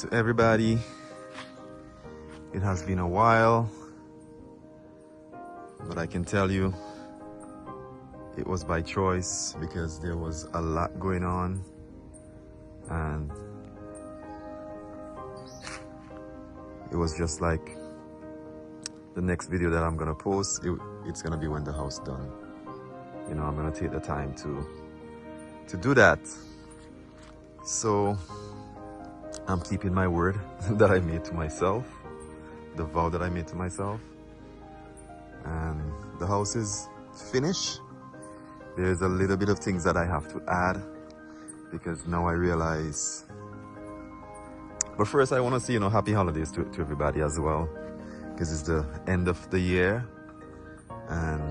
To everybody, it has been a while, but I can tell you it was by choice because there was a lot going on, and it was just like the next video that I'm gonna post, it's gonna be when the house done. You know, I'm gonna take the time to do that. So I'm keeping my word that I made to myself, the vow that I made to myself, and the house is finished. There's a little bit of things that I have to add because now I realize. But first I want to say, happy holidays to everybody as well, because it's the end of the year and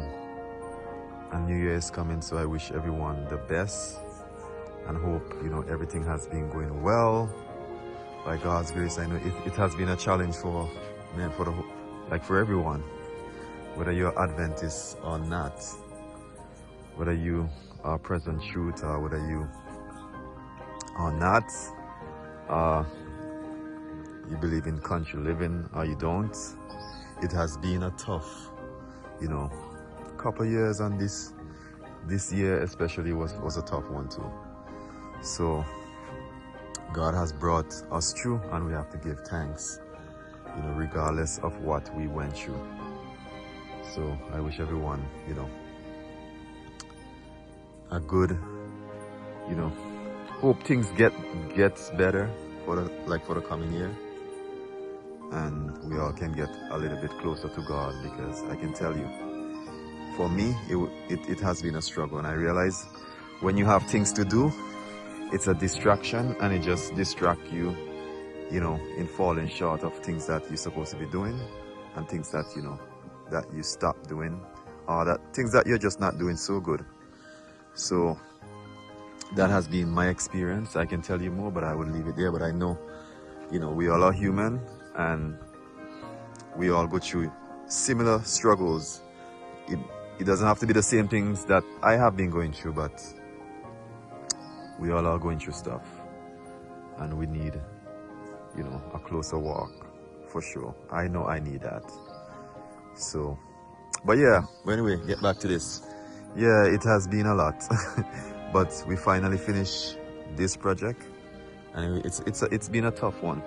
a new year is coming. So I wish everyone the best and hope, everything has been going well. By God's grace, I know it has been a challenge for everyone, whether you're Adventist or not, whether you are present truth or whether you are not, you believe in country living or you don't. It has been a tough, couple of years, and this year especially was a tough one too. So God has brought us through, and we have to give thanks, regardless of what we went through. So I wish everyone, a good, hope things gets better for the coming year, and we all can get a little bit closer to God, because I can tell you, for me, it has been a struggle, and I realize when you have things to do, it's a distraction, and it just distracts you, in falling short of things that you're supposed to be doing, and things that, that you stop doing, or that things that you're just not doing so good. So that has been my experience. I can tell you more, but I would leave it there. But I know, we all are human, and we all go through similar struggles. It doesn't have to be the same things that I have been going through, but we all are going through stuff, and we need, a closer walk for sure. I know I need that. So, but yeah, anyway, get back to this. Yeah, it has been a lot, but we finally finished this project, and it's been a tough one.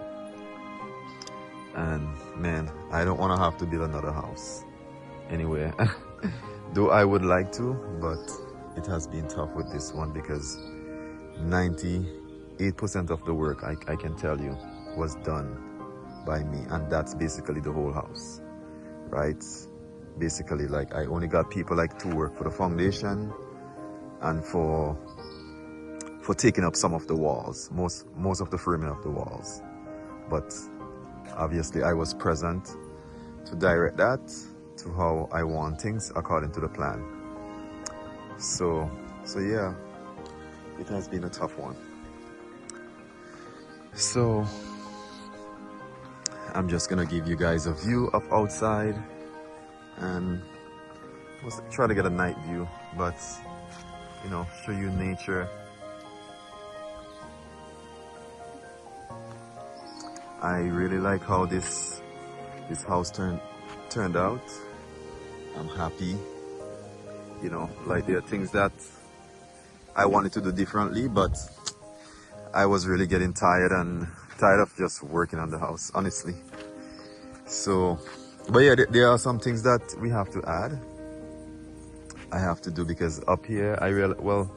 And man, I don't want to have to build another house anyway. Though I would like to, but it has been tough with this one because 98% of the work, I can tell you, was done by me, and that's basically the whole house, right? Basically, I only got people to work for the foundation and for taking up some of the walls, most of the framing of the walls. But obviously I was present to direct that to how I want things according to the plan. So yeah, it has been a tough one. So I'm just gonna give you guys a view of outside, and try to get a night view, but show you nature. I really like how this house turned out. I'm happy. There are things that I wanted to do differently, but I was really getting tired of just working on the house, honestly. So, but yeah, there are some things that we have to add. I have to do, because up here I realize, well,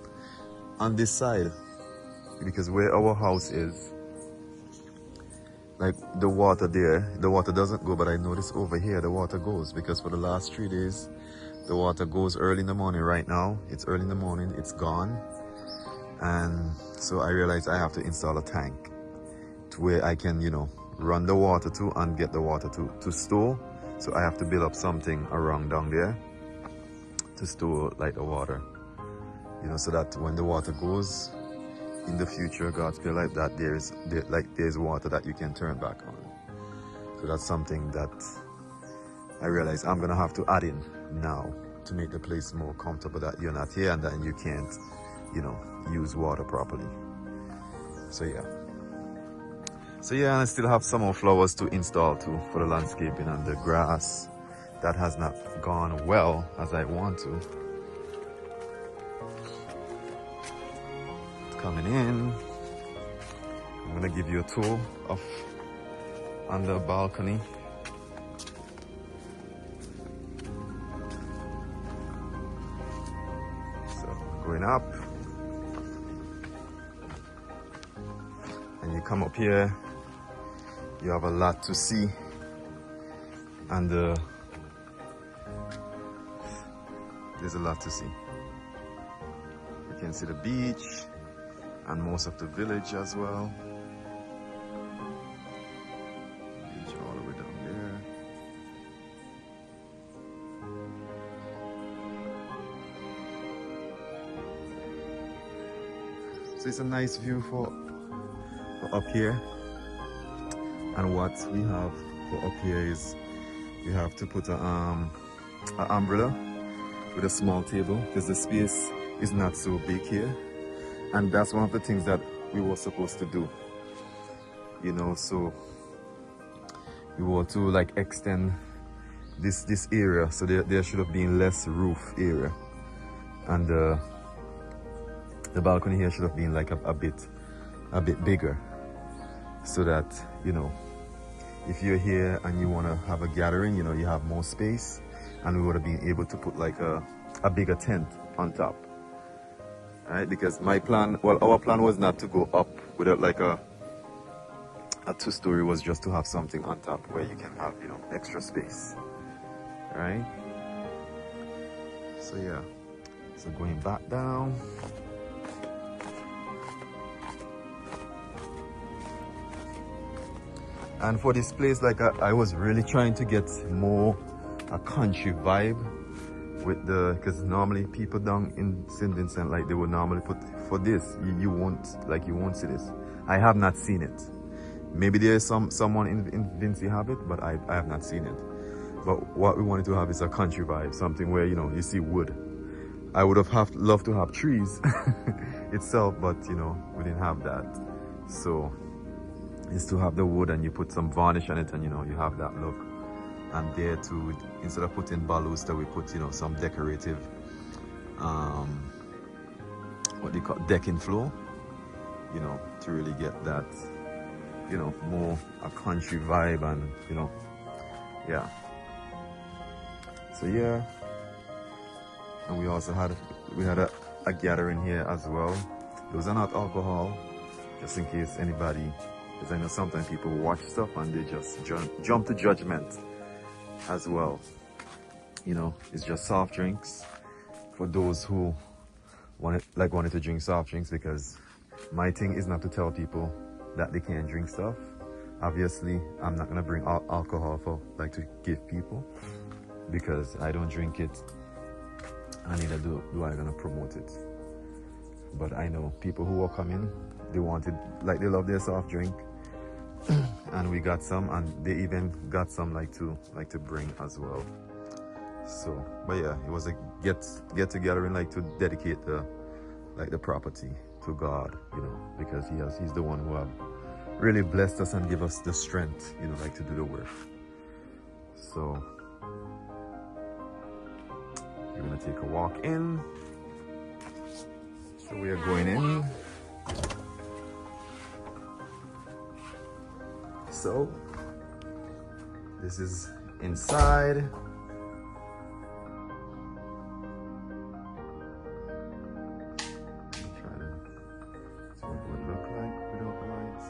on this side, because where our house is, the water there, the water doesn't go, but I notice over here the water goes, because for the last 3 days the water goes early in the morning. Right now it's early in the morning, it's gone, and so I realized I have to install a tank to where I can run the water to and get the water to store. So I have to build up something around down there to store the water, so that when the water goes in the future, God feel that there's water that you can turn back on. So that's something that I realize I'm gonna have to add in now to make the place more comfortable, that you're not here and that you can't use water properly. So yeah, So yeah, and I still have some more flowers to install too for the landscaping, and the grass that has not gone well as I want to. It's coming in. I'm gonna give you a tour of on the balcony. So going up, and you come up here, you have a lot to see, and there's a lot to see. You can see the beach and most of the village as well. Beach all the way down there. So it's a nice view for up here. And what we have for up here is you have to put an umbrella with a small table because the space is not so big here, and that's one of the things that we were supposed to do, you know. So we were to like extend this area, so there should have been less roof area, and the balcony here should have been like a bit bigger, so that, you know, if you're here and you want to have a gathering, you know, you have more space, and we would have been able to put like a bigger tent on top. Right? Because my plan, well, our plan was not to go up without like a two-story, was just to have something on top where you can have, you know, extra space. Right? So yeah, so going back down. And for this place, like I was really trying to get more a country vibe with the, because normally people down in St. Vincent, like they would normally put, for this, you won't see this. I have not seen it. Maybe there's someone in Vincy have it, but I have not seen it. But what we wanted to have is a country vibe, something where, you know, you see wood. I would have loved to have trees itself, but you know, we didn't have that. So is to have the wood, and you put some varnish on it, and you know, you have that look. And there too, instead of putting baluster, we put, you know, some decorative what they call decking floor, you know, to really get that, you know, more a country vibe, and you know, yeah. So yeah, and we also had a gathering here as well. There was not alcohol, just in case anybody, because I know sometimes people watch stuff and they just jump to judgment as well. You know, it's just soft drinks for those who wanted to drink soft drinks, because my thing is not to tell people that they can't drink stuff. Obviously, I'm not gonna bring alcohol for like to give people, because I don't drink it, and neither do I gonna promote it. But I know people who are coming, they wanted, like, they love their soft drink, and we got some, and they even got some like to bring as well. So, but yeah, it was a get together and like to dedicate the property to God, you know, because he's the one who have really blessed us and give us the strength, you know, like to do the work. So we're gonna take a walk in. So we are going in. So this is inside. Try to see what it would look like without the lights.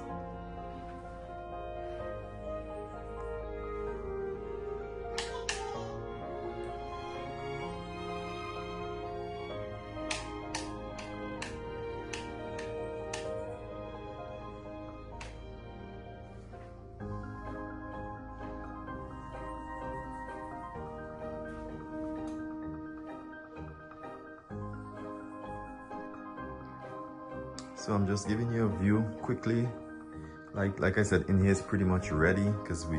So I'm just giving you a view quickly. Like I said, in here is pretty much ready, because we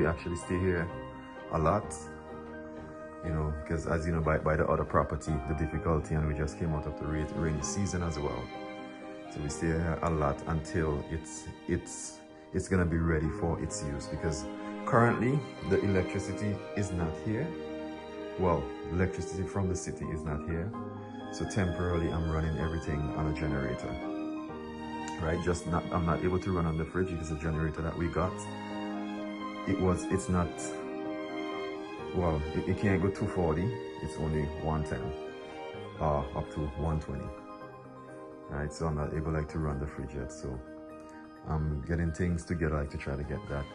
actually stay here a lot, you know, because as you know, by the other property, the difficulty, and we just came out of the rainy season as well. So we stay here a lot until it's it's gonna be ready for its use, because currently the electricity is not here. Well, electricity from the city is not here, so temporarily I'm running everything on a generator, right? I'm not able to run on the fridge because the generator that we got, it's not, well, it can't go 240, it's only 110 up to 120, right? So I'm not able like to run the fridge yet, so I'm getting things together like to try to get that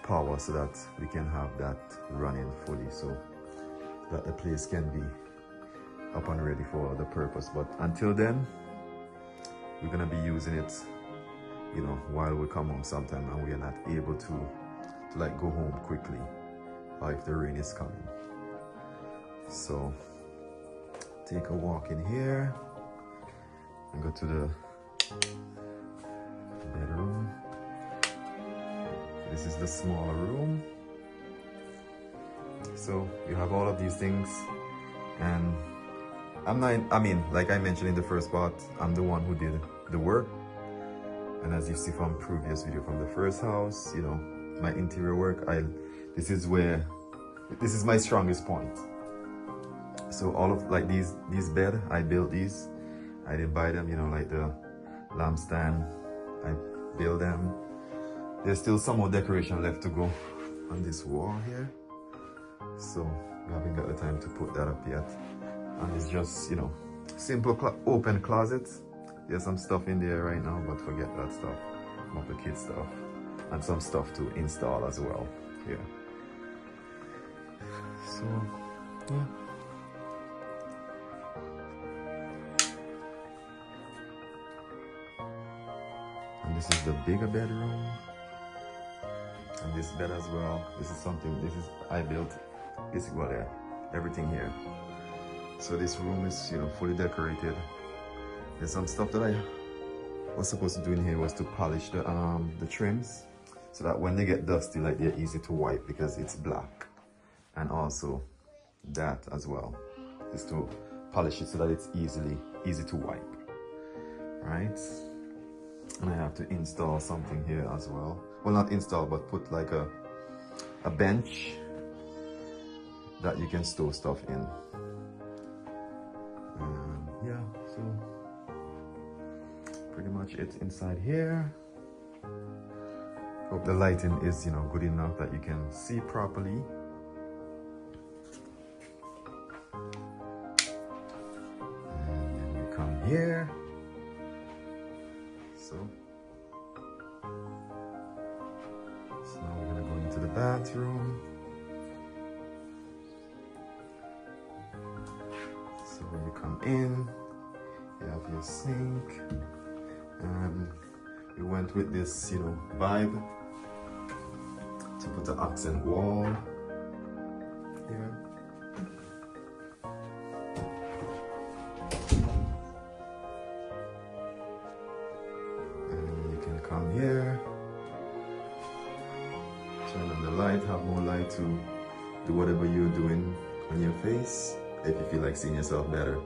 power so that we can have that running fully, so that the place can be up and ready for the purpose. But until then, we're gonna be using it, you know, while we come home sometime and we are not able to like go home quickly, or if the rain is coming. So take a walk in here and go to the bedroom. This is the smaller room. So you have all of these things, and like I mentioned in the first part, I'm the one who did the work. And as you see from previous video from the first house, you know, my interior work, this is my strongest point. So all of like these bed, I built these. I didn't buy them, you know, like the lampstand, I built them. There's still some more decoration left to go on this wall here, so we haven't got the time to put that up yet. And it's just, you know, simple open closet. There's some stuff in there right now, but forget that stuff. Some of the kids stuff and some stuff to install as well here. So yeah. And this is the bigger bedroom. And this bed as well. I built basically, well, yeah, everything here. So this room is, you know, fully decorated. There's some stuff that I was supposed to do in here was to polish the trims, so that when they get dusty, like they're easy to wipe because it's black. And also that as well is to polish it so that it's easy to wipe, right? And I have to install something here as well. Well, not install, but put like a bench that you can store stuff in. Yeah, so pretty much it's inside here. Hope the lighting is, you know, good enough that you can see properly. And then we come here. So now we're gonna go into the bathroom. So when you come in, you have your sink, and we went with this, you know, vibe to put the accent wall here. And you can come here, turn on the light, have more light to do whatever you're doing on your face if you feel like seeing yourself better.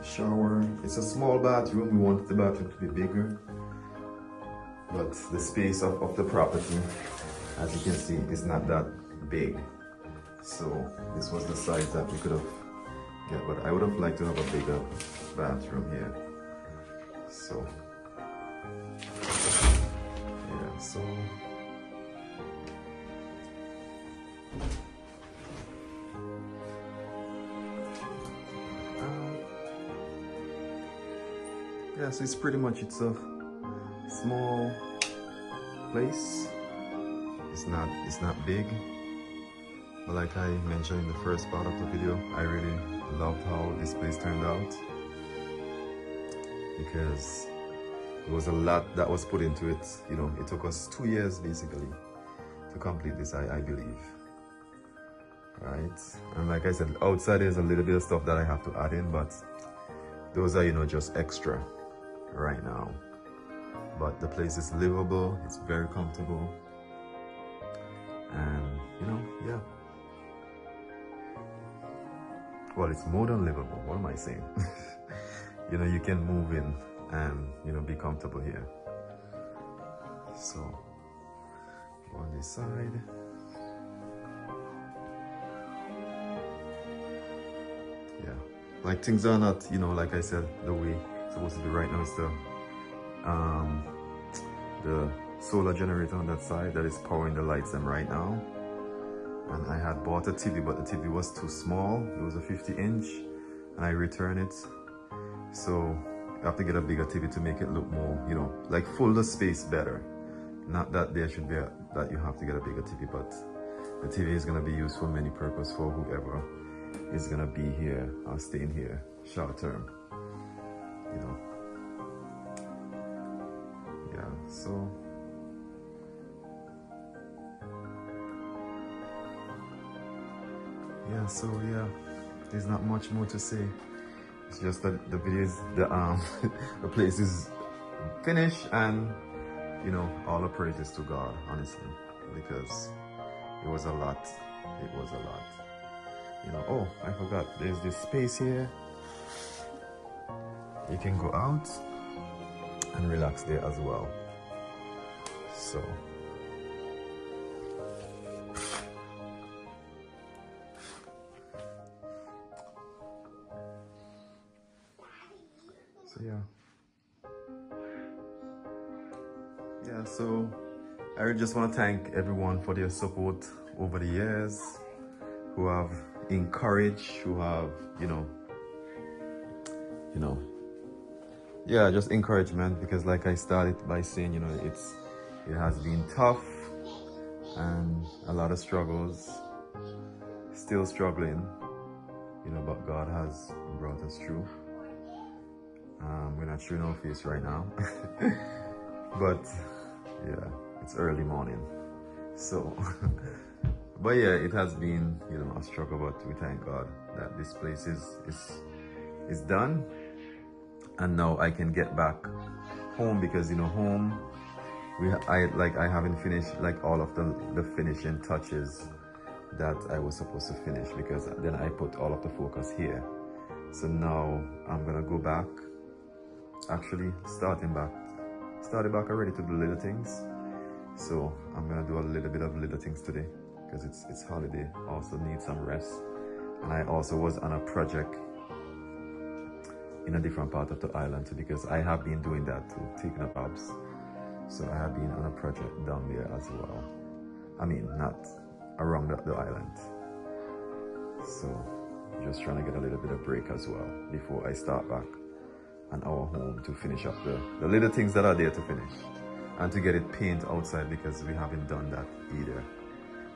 Shower. It's a small bathroom. We wanted the bathroom to be bigger, but the space of the property, as you can see, is not that big. So this was the size that we could have get, but I would have liked to have a bigger bathroom here. So yeah, so yeah, so it's pretty much, it's a small place. It's not big, but like I mentioned in the first part of the video, I really loved how this place turned out, because there was a lot that was put into it. You know, it took us 2 years basically to complete this, I believe, right? And like I said, outside there's a little bit of stuff that I have to add in, but those are, you know, just extra right now. But the place is livable, it's very comfortable, and you know, yeah, well, it's more than livable. What am I saying? you know, you can move in and, you know, be comfortable here. So on this side, yeah, like things are not, you know, like I said, the way it's supposed to be right now. It's the solar generator on that side that is powering the lights them right now. And I had bought a TV, but the TV was too small. It was a 50-inch, and I returned it. So you have to get a bigger TV to make it look more, you know, like full the space better. Not that there should be that you have to get a bigger TV, but the TV is gonna be used for many purposes for whoever is gonna be here or staying here short term, you know. Yeah, so yeah, there's not much more to say. It's just that the video is the place is finished, and you know, all the praises to God, honestly, because it was a lot. It was a lot. You know, oh, I forgot, there's this space here. You can go out and relax there as well. So yeah, so I just want to thank everyone for their support over the years, who have encouraged, who have, you know, yeah, just encouragement, because like I started by saying, you know, it has been tough and a lot of struggles, still struggling, you know, but God has brought us through. We're not showing our face right now, but yeah, it's early morning, so but yeah, it has been, you know, a struggle, but we thank God that this place is done, and now I can get back home, because, you know, home, I haven't finished like all of the finishing touches that I was supposed to finish, because then I put all of the focus here. So now I'm gonna go back, actually started back already to do little things. So I'm gonna do a little bit of little things today, because it's holiday, also need some rest. And I also was on a project in a different part of the island too, because I have been doing that too, taking up jobs. So I have been on a project down there as well. I mean, not around the island. So just trying to get a little bit of break as well before I start back on our home to finish up the little things that are there to finish, and to get it paint outside, because we haven't done that either.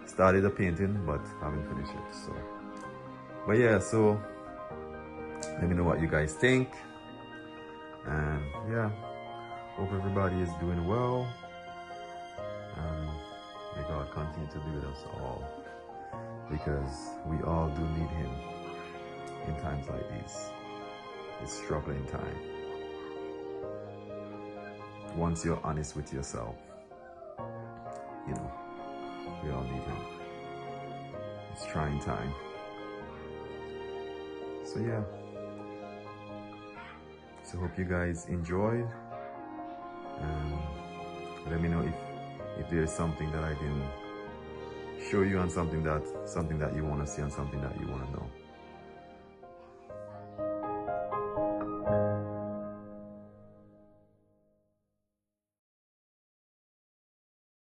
Started the painting but haven't finished it. So but yeah, so let me know what you guys think, and yeah, hope everybody is doing well, and may God continue to be with us all, because we all do need him in times like these. It's struggling time. Once you're honest with yourself, you know, we all need him. It's trying time. So yeah, so hope you guys enjoyed, and let me know if there's something that I didn't show you, and something that you want to see, and something that you want to know.